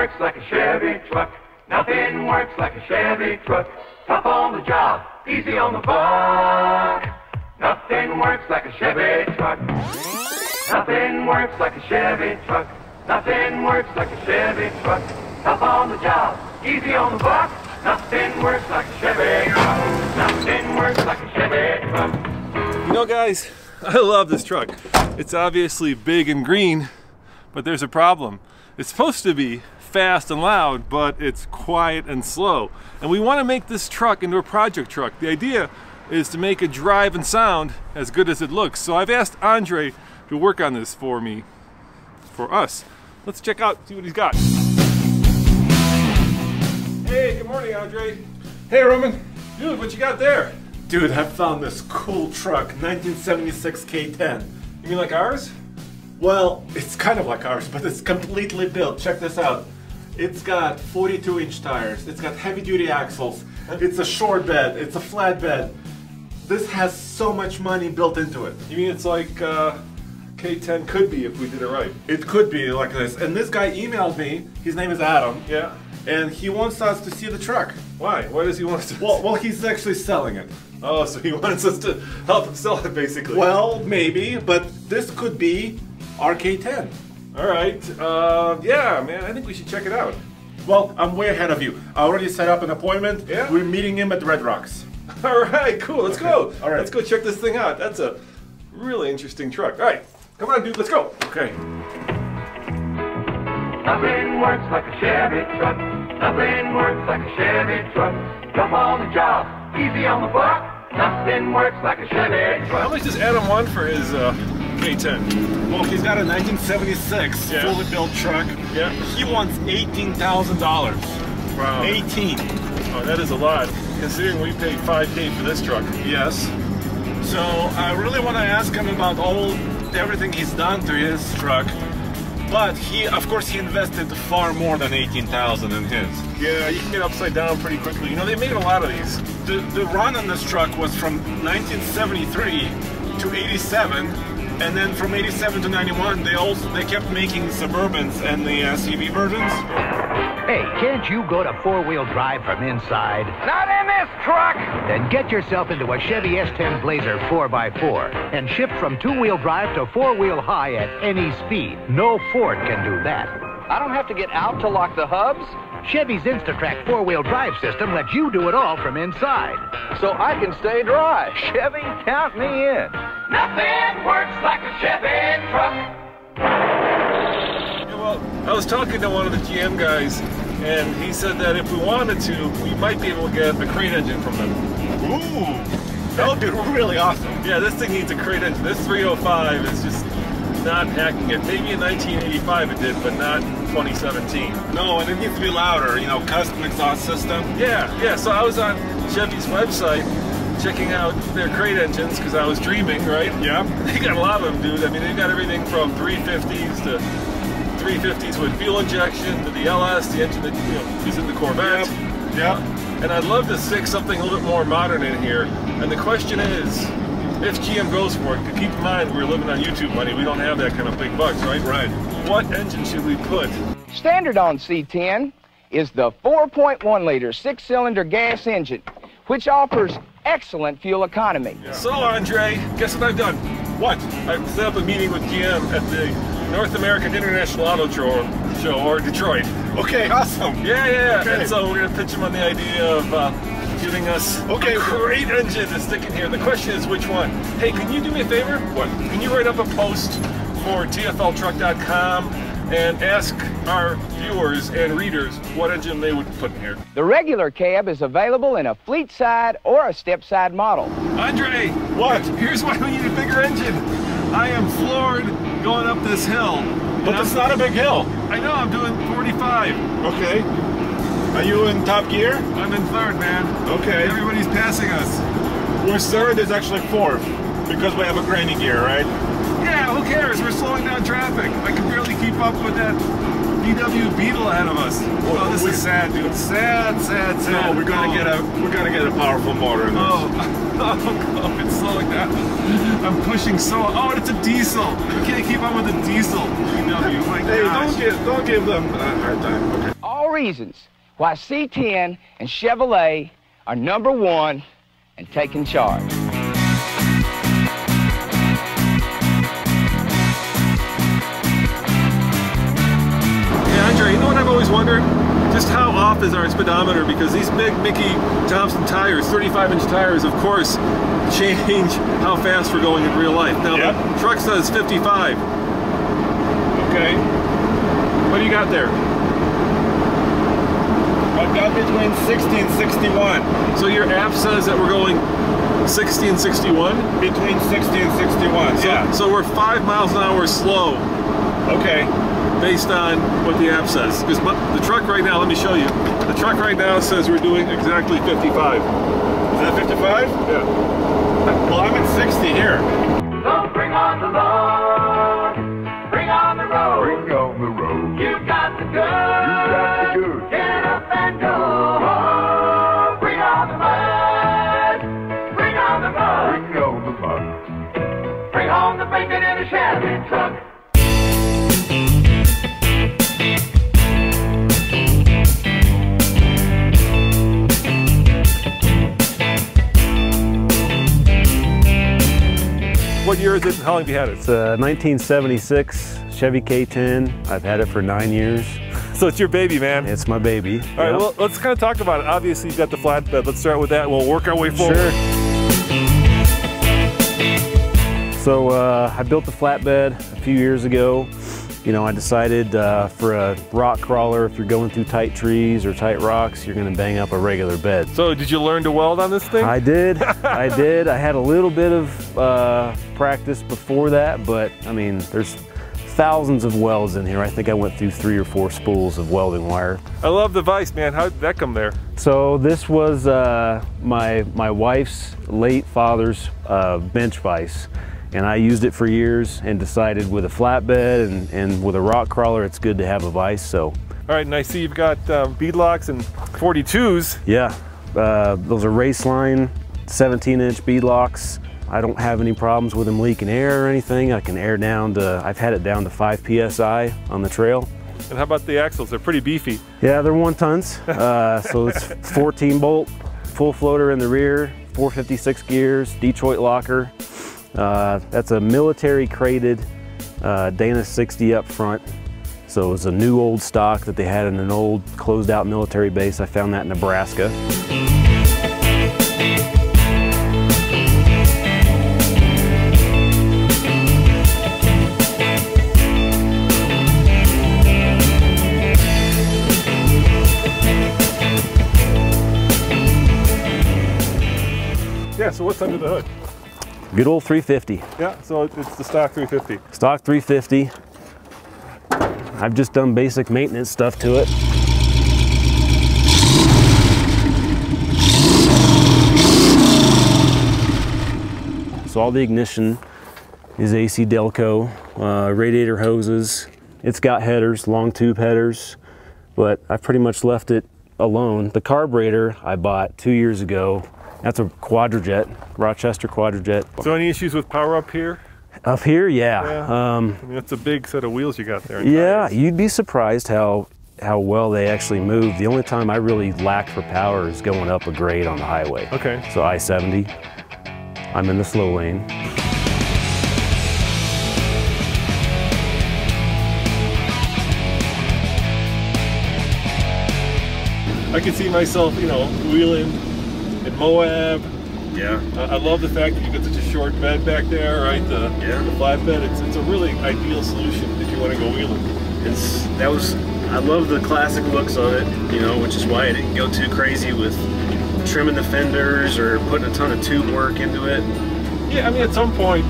works like a Chevy truck. Nothing works like a Chevy truck. Tough on the job, easy on the buck. Nothing works like a Chevy truck. Nothing works like a Chevy truck. Nothing works like a Chevy truck. Tough on the job, easy on the buck. Nothing works like a Chevy truck. Nothing works like a Chevy truck. You know, guys, I love this truck. It's obviously big and green, but there's a problem. It's supposed to be fast and loud, but it's quiet and slow. And we want to make this truck into a project truck. The idea is to make it drive and sound as good as it looks. So I've asked Andre to work on this for me, for us. Let's check out, see what he's got. Hey, good morning, Andre. Hey, Roman. Dude, what you got there? Dude, I found this cool truck, 1976 K10. You mean like ours? Well, it's kind of like ours, but it's completely built. Check this out. It's got 42-inch tires. It's got heavy-duty axles. It's a short bed. It's a flat bed. This has so much money built into it. You mean it's like K10 could be if we did it right? It could be like this. And this guy emailed me. His name is Adam. Yeah. And he wants us to see the truck. Why? Why does he want us to? Well, he's actually selling it. Oh, so he wants us to help him sell it, basically. Well, maybe, but this could be our K10. All right. Yeah, man, I think we should check it out. Well, I'm way ahead of you. I already set up an appointment. Yeah? We're meeting him at Red Rocks. All right, cool. Let's go. All right. Let's go check this thing out. That's a really interesting truck. All right. Come on, dude. Let's go. Okay. Nothing works like a Chevy truck. Nothing works like a Chevy truck. Tough on the job, easy on the buck. Nothing works like a Chevy truck. How much does Adam want for his K10? Well, he's got a 1976 Yeah. fully built truck. Yeah. He wants $18,000. Wow. 18. Oh, that is a lot, considering we paid $5K for this truck. Yes. So I really want to ask him about everything he's done to his truck. But of course, he invested far more than $18,000 in his. Yeah, you can get upside down pretty quickly. You know, they made a lot of these. The run on this truck was from 1973 to 87, and then from 87 to 91, they kept making Suburbans and the SUV versions. Hey, can't you go to four-wheel drive from inside? Not in this truck! Then get yourself into a Chevy S10 Blazer 4x4 and shift from two-wheel drive to four-wheel high at any speed. No Ford can do that. I don't have to get out to lock the hubs, Chevy's InstaTrack four-wheel drive system lets you do it all from inside. so I can stay dry. Chevy, count me in. Nothing works like a Chevy truck. Yeah, well, I was talking to one of the GM guys, and he said that if we wanted to, we might be able to get a crate engine from them. Ooh, that would be really awesome. Yeah, this thing needs a crate engine. This 305 is just not hacking it. Maybe in 1985 it did, but not in 2017. No, and it needs to be louder, you know, custom exhaust system. Yeah, so I was on Chevy's website checking out their crate engines because I was dreaming, right? Yeah. They got a lot of them, dude. I mean, they got everything from 350s to 350s with fuel injection to the LS, the engine that is in the Corvette. Yep. And I'd love to stick something a little bit more modern in here. And the question is, if GM goes for it, keep in mind we're living on YouTube money. We don't have that kind of big bucks, right? Right. What engine should we put? Standard on C10 is the 4.1-liter six-cylinder gas engine, which offers excellent fuel economy. So, Andre, guess what I've done? What? I've set up a meeting with GM at the North American International Auto Show, or Detroit. Okay, awesome. Yeah. Okay. And so we're going to pitch him on the idea of giving us a great engine to stick in here. The question is which one? Hey, can you do me a favor? What? Can you write up a post for tfltruck.com and ask our viewers and readers what engine they would put in here? The regular cab is available in a fleet side or a step side model. Andre, What? here's why we need a bigger engine. I am floored going up this hill. But it's not a big hill. I know, I'm doing 45. Okay. Are you in top gear? I'm in third, man. Okay. Everybody's passing us. We're third is actually fourth because we have a granny gear, right? Yeah, who cares? We're slowing down traffic. I can barely keep up with that VW Beetle ahead of us. Oh, this is sad, dude. Sad. No, we're gonna get a powerful motor in this. Oh, it's slowing I'm pushing so. Oh, it's a diesel. I can't keep up with a diesel. VW. My Hey, gosh. don't give them a hard time. Okay. All reasons why C10 and Chevrolet are #1 and taking charge. Hey, Andre, you know what I've always wondered? Just how off is our speedometer? Because these big Mickey Thompson tires, 35-inch tires, of course, change how fast we're going in real life. Now, Yeah. the truck says 55. Okay. What do you got there? I've got between 60 and 61. So your app says that we're going 60 and 61? Between 60 and 61. So, Yeah. so we're 5 miles an hour slow Okay. based on what the app says. Because the truck right now, let me show you. The truck right now says we're doing exactly 55. Is that 55? Yeah. Well, I'm at 60 here. So bring on the load, bring on the road. Bring on the road. You got the goods. You got the goods. Get up and go. Bring on the mud. Bring on the mud. Bring on the mud. Bring home the bacon in a Chevy truck. What year is it and how long have you had it? It's a 1976 Chevy K10. I've had it for 9 years. So it's your baby, man. It's my baby. All right, well, let's kind of talk about it. Obviously, you've got the flatbed. Let's start with that and we'll work our way forward. Sure. So I built the flatbed a few years ago. You know, I decided for a rock crawler, if you're going through tight trees or tight rocks, you're gonna bang up a regular bed. So did you learn to weld on this thing? I did, I did. I had a little bit of practice before that, but I mean, there's thousands of welds in here. I think I went through 3 or 4 spools of welding wire. I love the vise, man. How did that come there? So this was my wife's late father's bench vise. And I used it for years and decided with a flatbed and with a rock crawler, it's good to have a vise, so. All right, and I see you've got beadlocks and 42s. Yeah, those are Raceline 17-inch beadlocks. I don't have any problems with them leaking air or anything. I can air down to, I've had it down to 5 PSI on the trail. And how about the axles? They're pretty beefy. Yeah, they're 1 tons. So it's 14 bolt, full floater in the rear, 456 gears, Detroit locker. That's a military crated Dana 60 up front. So it's a new old stock that they had in an old closed out military base. I found that in Nebraska. Yeah, so what's under the hood? Good old 350. Yeah, so it's the stock 350. Stock 350. I've just done basic maintenance stuff to it. So all the ignition is AC Delco, radiator hoses. It's got headers, long tube headers, but I've pretty much left it alone. The carburetor I bought 2 years ago. That's a Quadrajet, Rochester Quadrajet. So any issues with power up here? Up here, yeah. I mean, that's a big set of wheels you got there. and Yeah, tires. you'd be surprised how well they actually move. The only time I really lack for power is going up a grade on the highway. Okay. So I-70, I'm in the slow lane. I can see myself, you know, wheeling in Moab. Yeah. I love the fact that you've got such a short bed back there, right? The flatbed. It's a really ideal solution if you want to go wheeling. I love the classic looks of it, you know, which is why I didn't go too crazy with trimming the fenders or putting a ton of tube work into it. Yeah, I mean, at some point,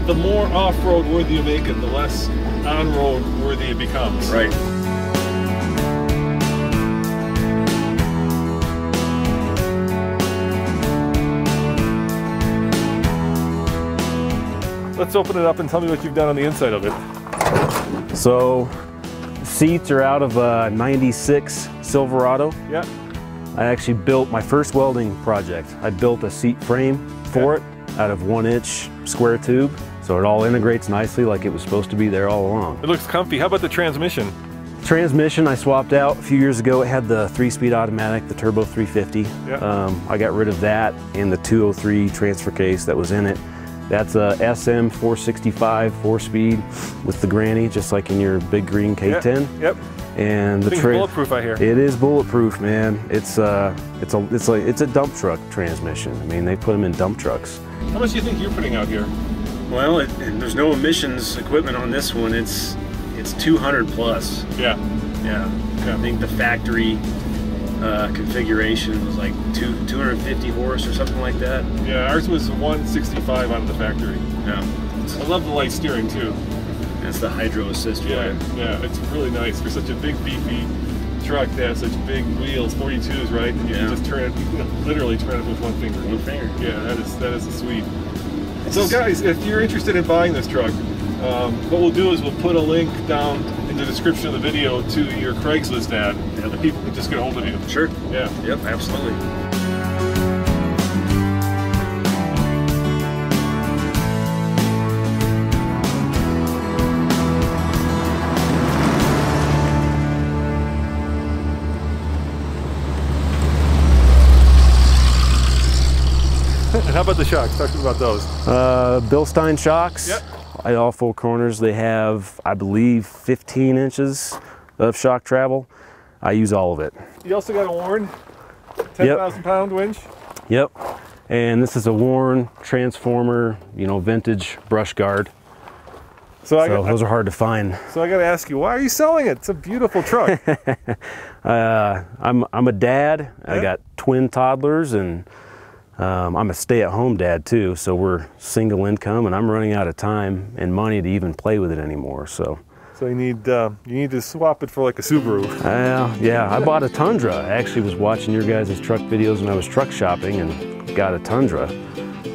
the more off-road worthy you make it, the less on-road worthy it becomes. Right. Let's open it up and tell me what you've done on the inside of it. So seats are out of a 96 Silverado. Yeah. I actually built my first welding project. I built a seat frame for it. out of 1-inch square tube. So it all integrates nicely like it was supposed to be there all along. It looks comfy. How about the transmission? Transmission I swapped out a few years ago. It had the 3-speed automatic, the Turbo 350. Yep. I got rid of that and the 203 transfer case that was in it. That's a SM 465 4-speed with the granny, just like in your big green K10. Yep. And the Thing's bulletproof, I hear. It is bulletproof, man. It's a dump truck transmission. I mean, they put them in dump trucks. How much do you think you're putting out here? Well, there's no emissions equipment on this one. It's 200 plus. Yeah. Yeah. I think the factory configuration was like 250 horse or something like that. Yeah, ours was 165 out of the factory. Yeah. I love the light steering too. That's the hydro assist. Yeah, yeah, it's really nice for such a big beefy truck that has such big wheels, 42s, right? And you can just turn it, you can literally turn it with one finger. One finger. Yeah, that is a sweet. So guys, if you're interested in buying this truck, what we'll do is we'll put a link down in the description of the video to your Craigslist ad, and the people can just get a hold of you. Sure. Yeah. Yep, absolutely. And how about the shocks? Talk to me about those. Bilstein shocks. Yep. At all four corners, they have, I believe, 15 inches of shock travel. I use all of it. You also got a Warren 10,000 pound winch. Yep. And this is a Warren transformer, you know, vintage brush guard. So those are hard to find. So I got to ask you, why are you selling it? It's a beautiful truck. I'm a dad. Yeah. I got twin toddlers, and I'm a stay-at-home dad too. So we're single income, and I'm running out of time and money to even play with it anymore. So you need to swap it for like a Subaru. Yeah, I bought a Tundra. I actually was watching your guys' truck videos when I was truck shopping and got a Tundra.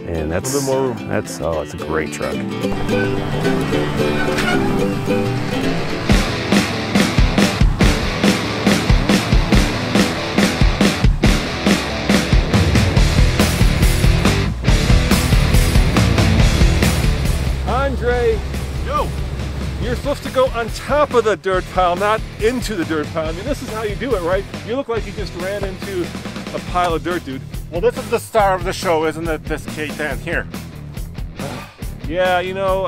And that's a little more room. It's a great truck. Andre, yo, you're supposed to go on top of the dirt pile, not into the dirt pile. I mean, this is how you do it, right? You look like you just ran into a pile of dirt, dude. Well, this is the star of the show, isn't it? This K10 here. Yeah, you know,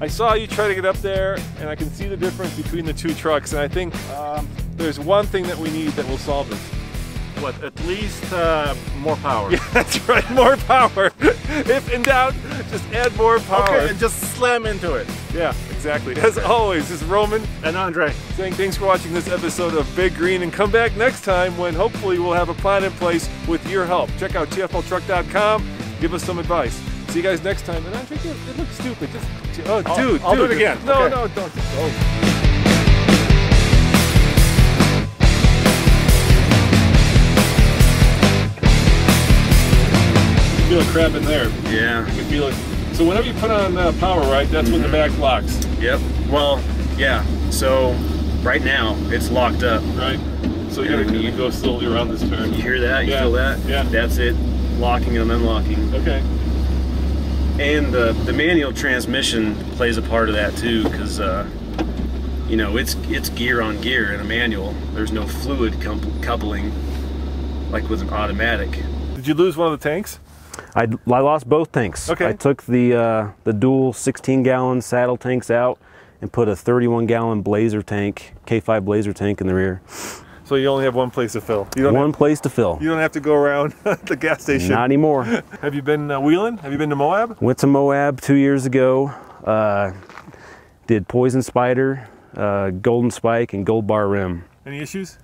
I saw you try to get up there, and I can see the difference between the two trucks, and I think there's one thing that we need that will solve this. What, at least more power. Yeah, that's right, more power. If in doubt, just add more power. Okay, and just slam into it. Yeah, exactly. As always, this is Roman and Andre saying thanks for watching this episode of Big Green, and come back next time when hopefully we'll have a plan in place with your help. Check out tfltruck.com, give us some advice. See you guys next time. And Andre, it looks stupid. Dude, I'll do it again. No, Okay. no, don't. Feel a crap in there. Yeah. You feel it. So whenever you put on power, right, that's when the back locks. Yep. Well, yeah. So right now it's locked up. Right. So you gotta go slowly around this turn. You hear that? You Yeah. feel that? Yeah. That's it. Locking and unlocking. Okay. And the manual transmission plays a part of that too, because you know, it's gear on gear in a manual. There's no fluid coupling like with an automatic. Did you lose one of the tanks? I lost both tanks. Okay. I took the dual 16-gallon saddle tanks out and put a 31-gallon Blazer tank, K5 Blazer tank in the rear. So you only have one place to fill. You don't One place to fill. You don't have to go around the gas station. Not anymore. Have you been wheeling? Have you been to Moab? Went to Moab 2 years ago. Did Poison Spider, Golden Spike, and Gold Bar Rim. Any issues?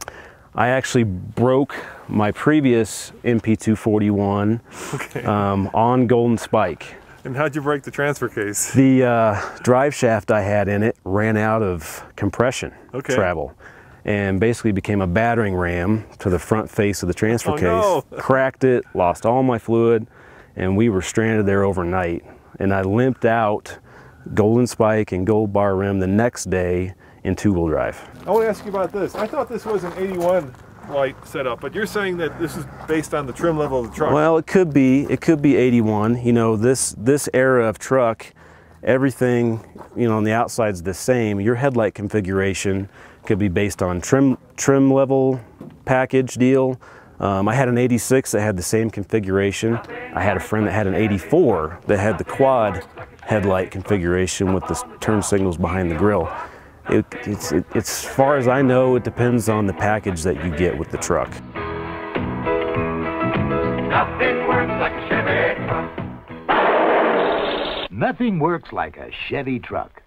I actually broke my previous MP241 Okay. on Golden Spike. And how'd you break the transfer case? The drive shaft I had in it ran out of compression travel, and basically became a battering ram to the front face of the transfer case. No. Cracked it, lost all my fluid, and we were stranded there overnight. And I limped out Golden Spike and Gold Bar Rim the next day in two-wheel drive. I want to ask you about this. I thought this was an 81 light setup, but you're saying that this is based on the trim level of the truck. Well, it could be 81. You know, this era of truck, everything, you know, on the outside's the same. Your headlight configuration could be based on trim level package deal. I had an 86 that had the same configuration. I had a friend that had an 84 that had the quad headlight configuration with the turn signals behind the grille. It's as far as I know, it depends on the package that you get with the truck. Nothing works like a Chevy truck. Nothing works like a Chevy truck.